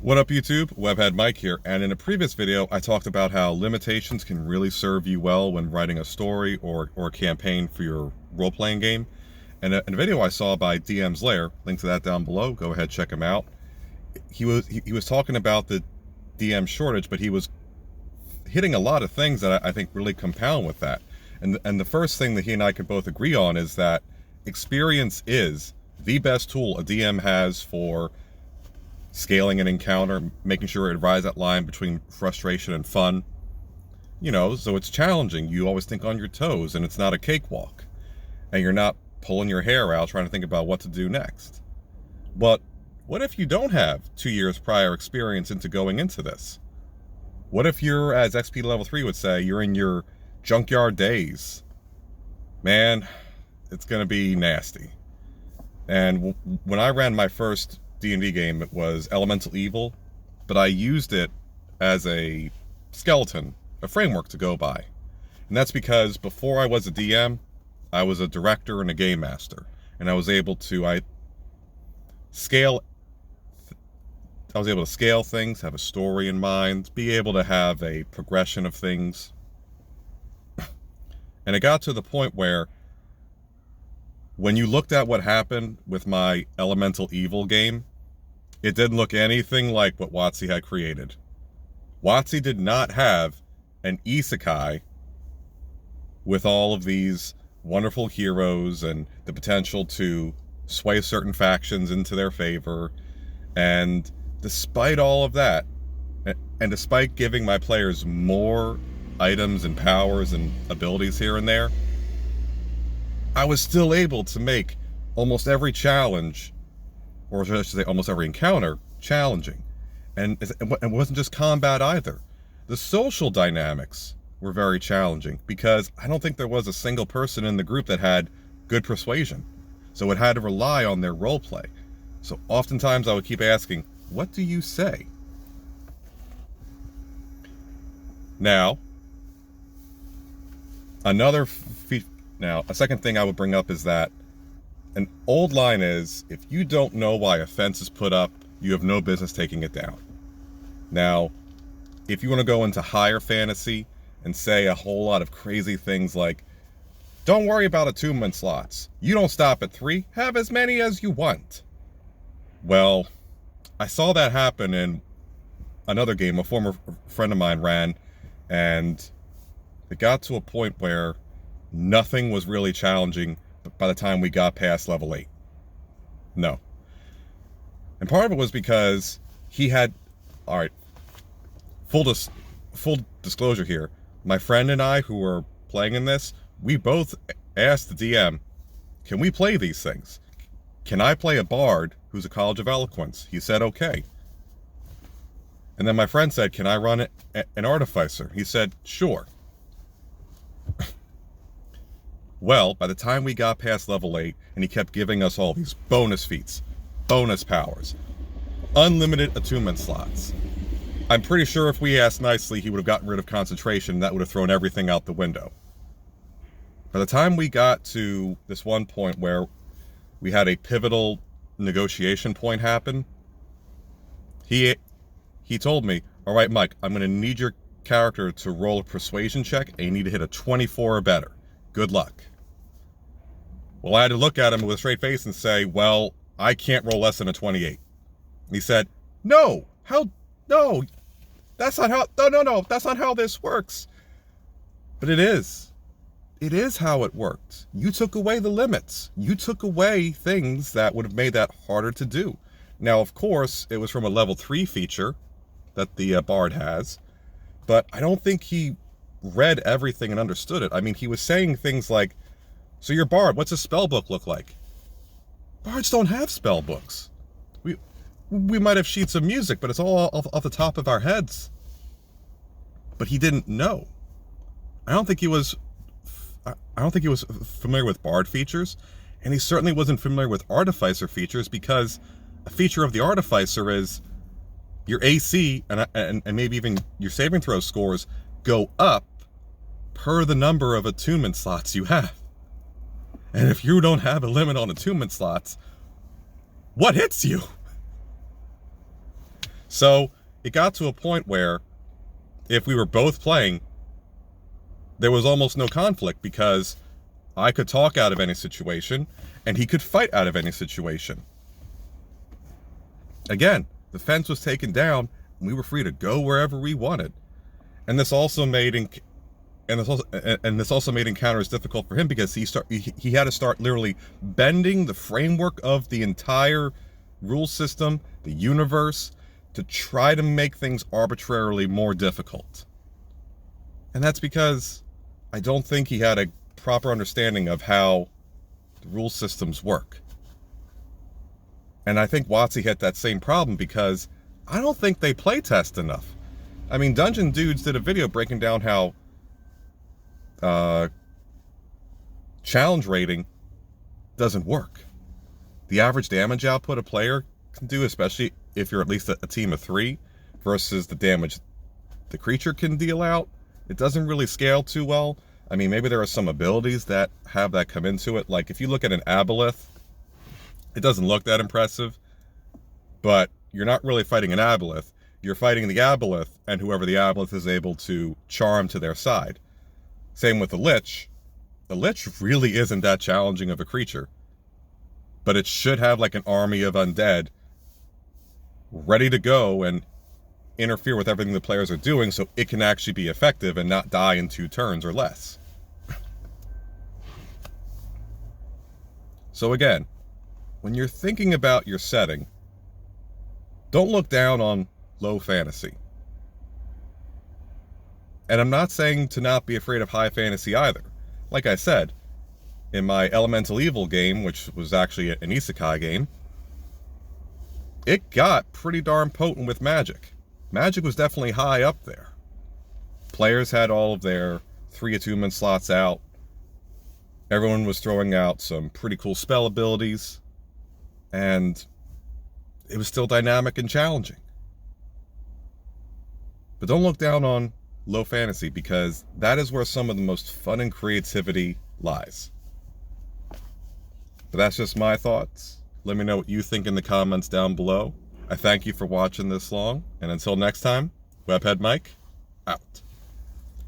What up YouTube? Webhead Mike here, and in a previous video I talked about how limitations can really serve you well when writing a story or a campaign for your role-playing game. And in a video I saw by DM's Lair, link to that down below, go ahead check him out. He was talking about the DM shortage, but he was hitting a lot of things that I think really compound with that. And the first thing that he and I could both agree on is that experience is the best tool a DM has for scaling an encounter, making sure it rides that line between frustration and fun. You know, so it's challenging. You always think on your toes, and it's not a cakewalk. And you're not pulling your hair out trying to think about what to do next. But what if you don't have 2 years prior experience into going into this? What if you're, as XP level 3 would say, you're in your junkyard days? Man, it's going to be nasty. And when I ran my first D&D game, it was Elemental Evil, but I used it as a skeleton, a framework to go by. And that's because before I was a DM, I was a director and a game master, and I was able to scale things, have a story in mind, be able to have a progression of things. And it got to the point where when you looked at what happened with my Elemental Evil game, it didn't look anything like what WotC had created. WotC did not have an isekai with all of these wonderful heroes and the potential to sway certain factions into their favor. And despite all of that, and despite giving my players more items and powers and abilities here and there, I was still able to make almost every challenge, or I should say almost every encounter, challenging. And it wasn't just combat either. The social dynamics were very challenging because I don't think there was a single person in the group that had good persuasion. So it had to rely on their role play. So oftentimes I would keep asking, what do you say? Now, a second thing I would bring up is that an old line is, if you don't know why a fence is put up, you have no business taking it down. Now, if you want to go into higher fantasy and say a whole lot of crazy things like, don't worry about attunement slots. You don't stop at 3, have as many as you want. Well, I saw that happen in another game a former friend of mine ran, and it got to a point where nothing was really challenging by the time we got past level 8. No. And part of it was because he had, all right, full disclosure here, my friend and I who were playing in this, we both asked the DM, can we play these things? Can I play a bard who's a College of Eloquence? He said, okay. And then my friend said, can I run an artificer? He said, sure. Well, by the time we got past level 8, and he kept giving us all these bonus feats, bonus powers, unlimited attunement slots, I'm pretty sure if we asked nicely, he would have gotten rid of concentration, and that would have thrown everything out the window. By the time we got to this one point where we had a pivotal negotiation point happen, he told me, all right, Mike, I'm going to need your character to roll a persuasion check, and you need to hit a 24 or better. Good luck. Well, I had to look at him with a straight face and say, well, I can't roll less than a 28. And he said, no, no, that's not how, no, that's not how this works. But it is. It is how it worked. You took away the limits. You took away things that would have made that harder to do. Now, of course, it was from a level 3 feature that the Bard has, but I don't think he read everything and understood it. I mean, he was saying things like, so your bard, what's a spell book look like? Bards don't have spell books. We might have sheets of music, but it's all off the top of our heads. But he didn't know. I don't think he was familiar with bard features, and he certainly wasn't familiar with artificer features, because a feature of the artificer is your AC and maybe even your saving throw scores go up per the number of attunement slots you have. And if you don't have a limit on attunement slots, what hits you? So it got to a point where if we were both playing, there was almost no conflict because I could talk out of any situation and he could fight out of any situation. Again, the fence was taken down and we were free to go wherever we wanted. And this also made encounters difficult for him because he had to start literally bending the framework of the entire rule system, the universe, to try to make things arbitrarily more difficult. And that's because I don't think he had a proper understanding of how the rule systems work. And I think WotC hit that same problem because I don't think they play test enough. I mean, Dungeon Dudes did a video breaking down how challenge rating doesn't work. The average damage output a player can do, especially if you're at least a team of 3, versus the damage the creature can deal out, it doesn't really scale too well. I mean, maybe there are some abilities that have that come into it. Like if you look at an aboleth, it doesn't look that impressive, but you're not really fighting an aboleth. You're fighting the aboleth and whoever the aboleth is able to charm to their side. Same with the lich. The lich really isn't that challenging of a creature, but it should have like an army of undead ready to go and interfere with everything the players are doing so it can actually be effective and not die in 2 turns or less. So again, when you're thinking about your setting, don't look down on low fantasy. And I'm not saying to not be afraid of high fantasy either. Like I said, in my Elemental Evil game, which was actually an isekai game, it got pretty darn potent with magic. Magic was definitely high up there. Players had all of their 3 attunement slots out. Everyone was throwing out some pretty cool spell abilities. And it was still dynamic and challenging. But don't look down on low fantasy because that is where some of the most fun and creativity lies. But that's just my thoughts. Let me know what you think in the comments down below. I thank you for watching this long, and until next time, Webhead Mike, out.